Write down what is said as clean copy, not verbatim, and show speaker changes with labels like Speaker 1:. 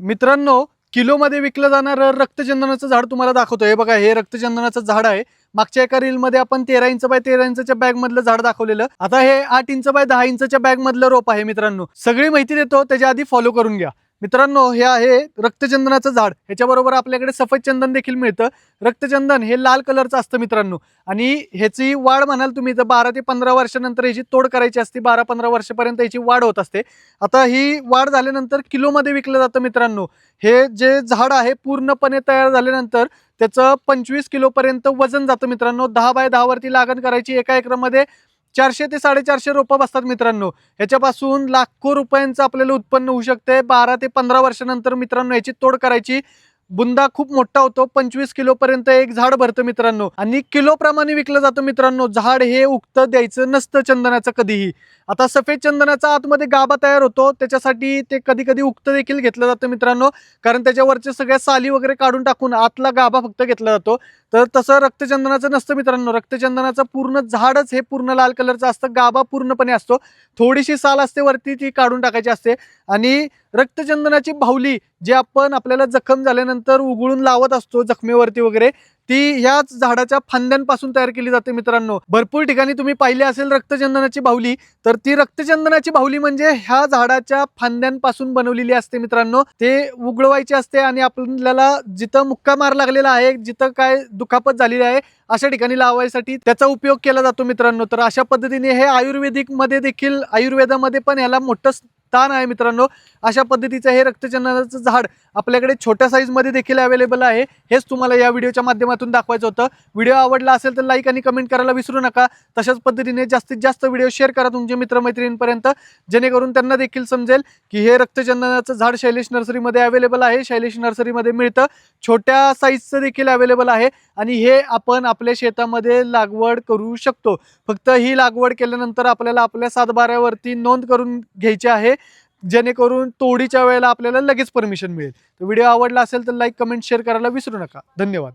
Speaker 1: मित्रांनो, किलोमध्ये विकलं जाणारं रक्तचंदनाचं झाड तुम्हाला दाखवतोय. हे बघा, हे रक्तचंदनाचं झाड आहे. मागच्या एका रील मध्ये आपण 13 इंच बाय 13 इंचच्या बॅग मधलं झाड दाखवलेलं. आता हे 8 इंच बाय 10 इंचच्या बॅग मधलं रोप आहे. मित्रांनो, सगळी माहिती देतो, त्याच्या आधी फॉलो करून घ्या. मित्रांनो, हे आहे रक्तचंदनाचं झाड. ह्याच्याबरोबर आपल्याकडे सफेद चंदन देखील मिळतं. रक्तचंदन हे लाल कलरचं असतं मित्रांनो, आणि ह्याची वाढ म्हणाल तुम्ही तर 12 ते 15 वर्षानंतर ह्याची तोड करायची असते. 12-15 वर्षापर्यंत ह्याची वाढ होत असते. आता ही वाढ झाल्यानंतर किलोमध्ये विकलं जातं मित्रांनो. हे जे झाड आहे पूर्णपणे तयार झाल्यानंतर त्याचं 25 किलोपर्यंत वजन जातं मित्रांनो. 10 बाय 10 वरती लागण करायची. एका एकरामध्ये 400 ते 450 रोपं बसतात मित्रांनो. ह्याच्यापासून लाखो रुपयांचं आपल्याला उत्पन्न होऊ शकते. 12 ते 15 वर्षानंतर मित्रांनो याची तोड करायची. बुंदा खूप मोठा होतो. 25 किलोपर्यंत एक झाड भरतं मित्रांनो, आणि किलोप्रमाणे विकलं जातं मित्रांनो. झाड हे उगतं द्यायचं नसतं चंदनाचं कधीही. आता सफेद चंदनाचा आतमध्ये गाभा तयार होतो, त्याच्यासाठी ते कधी कधी उगतं देखील घेतलं जातं मित्रांनो, कारण त्याच्यावरच्या सगळ्या साली वगैरे काढून टाकून आतला गाभा फक्त घेतला जातो. तर तसं रक्तचंदनाचं नसतं मित्रांनो. रक्तचंदनाचं पूर्ण झाडच हे पूर्ण लाल कलरचं असतं. गाभा पूर्णपणे असतो. थोडीशी साल असते वरती, ती काढून टाकायची असते. आणि रक्तचंदनाची बाहुली जी आपण आपल्याला जखम झाल्यानंतर उघळून लावत असतो जखमेवरती वगैरे, ती ह्याच झाडाच्या फांद्यांपासून तयार केली जाते मित्रांनो. भरपूर ठिकाणी तुम्ही पाहिली असेल रक्तचंदनाची बाहुली, तर ती रक्तचंदनाची बाहुली म्हणजे ह्या झाडाच्या फांद्यांपासून बनवलेली असते मित्रांनो. ते उघडवायची असते आणि आपल्याला जिथं मुक्का मार लागलेला आहे, जिथं काय दुखापत झालेली आहे, अशा ठिकाणी लावायसाठी त्याचा उपयोग केला जातो मित्रांनो. तर अशा पद्धतीने हे आयुर्वेदिक मध्ये देखील, आयुर्वेदामध्ये पण याला मोठं स्थान आहे मित्रांनो. अशा पद्धतीचं हे रक्तचंदनाचं झाड आपल्याकडे छोट्या साईज मध्ये देखील अवेलेबल आहे. हेच तुम्हाला या व्हिडिओच्या माध्यमातून दाखवायचं होतं. व्हिडिओ आवडला असेल तर लाईक आणि कमेंट करायला विसरू नका. तशाच पद्धतीने जास्तीत जास्त व्हिडिओ शेअर करा तुमच्या मित्रमैत्रिणींपर्यंत, जेणेकरून त्यांना देखील समजेल की हे रक्तचंदनाचं झाड शैलेश नर्सरीमध्ये अवेलेबल आहे. शैलेश नर्सरीमध्ये मिळतं. छोट्या साईजचं देखील अवेलेबल आहे, आणि हे आपण आपल्या शेतामध्ये लागवड करू शकतो. फक्त ही लागवड केल्यानंतर आपल्याला आपल्या 7/12वरती नोंद करून घ्यायची आहे, जेणेकरून तोडीच्या वेळेला आपल्याला लगेच परमिशन मिळेल. तर व्हिडिओ आवडला असेल तर लाईक, कमेंट, शेअर करायला विसरू नका. धन्यवाद.